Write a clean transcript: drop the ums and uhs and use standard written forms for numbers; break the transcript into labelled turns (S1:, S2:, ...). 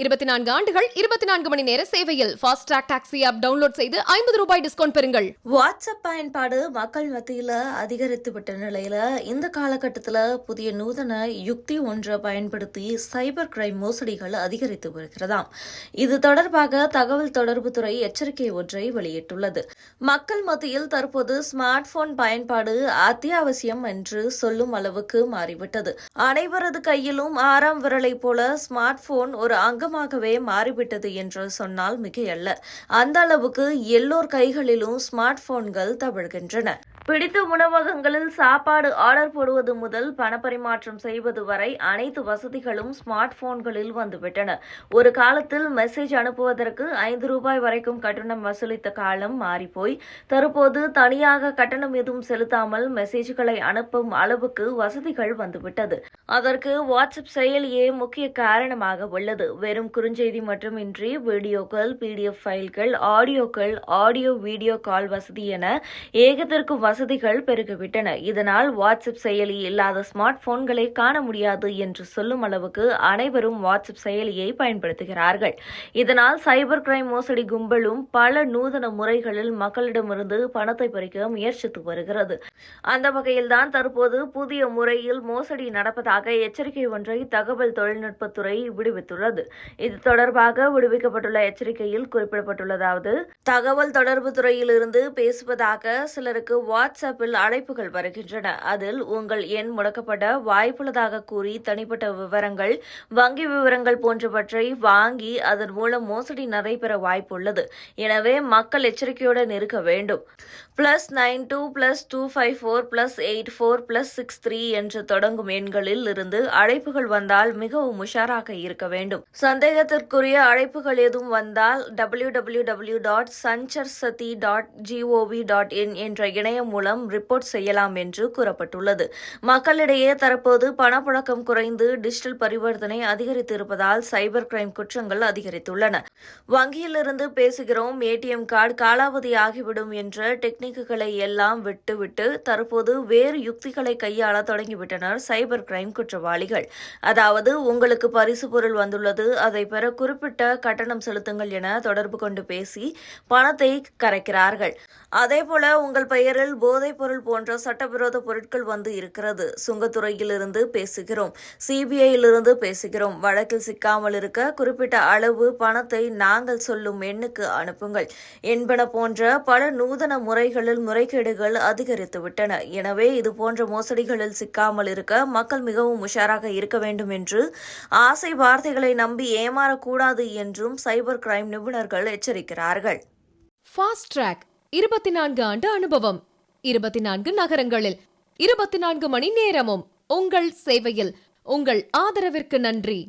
S1: 24 ஆண்டுகள் 24 மணி நேர சேவையில் fast track taxi app download செய்து ₹50 டிஸ்கவுண்ட் பெறுங்கள்.
S2: வாட்ஸ்அப் பயன்பாடு மக்கள் மத்தியில் அதிகரித்து விட்ட நிலையில இந்த காலகட்டத்தில் புதிய நூதன யுக்தி ஒன்றை பயன்படுத்தி சைபர் கிரைம் மோசடிகள் அதிகரித்து வருகிறதாம். இது தொடர்பாக தகவல் தொடர்புத்துறை எச்சரிக்கை ஒன்றை வெளியிட்டுள்ளது. மக்கள் மத்தியில் தற்போது ஸ்மார்ட் போன் பயன்பாடு அத்தியாவசியம் என்று சொல்லும் அளவுக்கு மாறிவிட்டது. அனைவரது கையிலும் 6ஆம் விரலை போல ஸ்மார்ட் போன் ஒரு அங்கமாகவே மாறிவிட்டது என்று சொன்னால் மிகையல்ல. அந்த அளவுக்கு எல்லோர் கைகளிலும் ஸ்மார்ட் போன்கள் தவழ்கின்றன. பிடித்த உணவகங்களில் சாப்பாடு ஆர்டர் போடுவது முதல் பணப்பரிமாற்றம் செய்வது வரை அனைத்து வசதிகளும் ஸ்மார்ட் போன்களில் வந்துவிட்டன. ஒரு காலத்தில் மெசேஜ் அனுப்புவதற்கு ₹5 வரைக்கும் கட்டணம் வசூலித்த காலம் மாறிப்போய் தற்போது தனியாக கட்டணம் எதுவும் செலுத்தாமல் மெசேஜ்களை அனுப்பும் அளவுக்கு வசதிகள் வந்துவிட்டது. அதற்கு வாட்ஸ்அப் செயலியே முக்கிய காரணமாக உள்ளது. வெறும் குறுஞ்செய்தி மட்டுமின்றி வீடியோக்கள், PDF ஃபைல்கள், ஆடியோக்கள், ஆடியோ வீடியோ கால் வசதி என ஏகத்திற்கும் வசதிகள் பெருகிவிட்டன. இதனால் வாட்ஸ்அப் செயலி இல்லாத ஸ்மார்ட் போன்களை காண முடியாது என்று சொல்லும் அளவுக்கு அனைவரும் வாட்ஸ்அப் செயலியை பயன்படுத்துகிறார்கள். இதனால் சைபர் கிரைம் மோசடி கும்பலும் பல நூதன முறைகளில் மக்களிடமிருந்து பணத்தை பறிக்க முயற்சித்து வருகிறது. அந்த வகையில்தான் தற்போது புதிய முறையில் மோசடி நடப்பதாக எச்சரிக்கை ஒன்றை தகவல் தொழில்நுட்பத்துறை விடுவித்துள்ளது. இது தொடர்பாக விடுவிக்கப்பட்டுள்ள எச்சரிக்கையில் குறிப்பிடப்பட்டுள்ளதாவது: தகவல் தொடர்பு துறையிலிருந்து பேசுவதாக சிலருக்கு வாட்ஸ்அப்பில் அழைப்புகள் வருகின்றன. அதில் உங்கள் எண் முடக்கப்பட வாய்ப்புள்ளதாக கூறி தனிப்பட்ட விவரங்கள், வங்கி விவரங்கள் போன்றவற்றை வாங்கி அதன் மூலம் மோசடி நடைபெற வாய்ப்புள்ளது. எனவே மக்கள் எச்சரிக்கையுடன் இருக்க வேண்டும். +92+254+84+63 என்று தொடங்கும் எண்களில் இருந்து அழைப்புகள் வந்தால் மிகவும் உஷாராக இருக்க வேண்டும். சந்தேகத்திற்குரிய அழைப்புகள் எதுவும் வந்தால் www.sancharsati.gov.in என்ற இணையம் மூலம் ரிப்போர்ட் செய்யலாம் என்று கூறப்பட்டுள்ளது. மக்களிடையே தற்போது பணப்புழக்கம் குறைந்து டிஜிட்டல் பரிவர்த்தனை அதிகரித்திருப்பதால் சைபர் கிரைம் குற்றங்கள் அதிகரித்துள்ளன. வங்கியிலிருந்து பேசுகிறோம், ATM கார்டு காலாவதியாகிவிடும் என்ற டெக்னிக்குகளை எல்லாம் விட்டுவிட்டு தற்போது வேறு யுக்திகளை கையாள தொடங்கிவிட்டனர் சைபர் கிரைம் குற்றவாளிகள். அதாவது, உங்களுக்கு பரிசு பொருள் வந்துள்ளது, அதை பெற குறிப்பிட்ட கட்டணம் செலுத்துங்கள் என தொடர்பு கொண்டு பேசி பணத்தை கரைக்கிறார்கள். அதேபோல உங்கள் பெயரில் போதைப் பொருள் போன்ற சட்டவிரோத பொருட்கள் வந்து இருக்கிறது, சுங்கத்துறையிலிருந்து பேசுகிறோம், CBIயிலிருந்து பேசுகிறோம், வழக்கில் சிக்காமல் இருக்க குறிப்பிட்ட அளவு பணத்தை நாங்கள் சொல்லும் எண்ணுக்கு அனுப்புங்கள் என்பன போன்ற பல நூதன முறைகளில் முறைகேடுகள் அதிகரித்துவிட்டன. எனவே இதுபோன்ற மோசடிகளில் சிக்காமல் இருக்க மக்கள் மிகவும் உஷாராக இருக்க வேண்டும் என்று, ஆசை வார்த்தைகளை நம்பி ஏமாறக்கூடாது என்றும் சைபர் கிரைம் நிபுணர்கள் எச்சரிக்கிறார்கள்.
S1: ஃபாஸ்ட் ட்ராக் 24 ஆண்டு அனுபவம், 24 நகரங்களில் 24 மணி நேரமும் உங்கள் சேவையில். உங்கள் ஆதரவிற்கு நன்றி.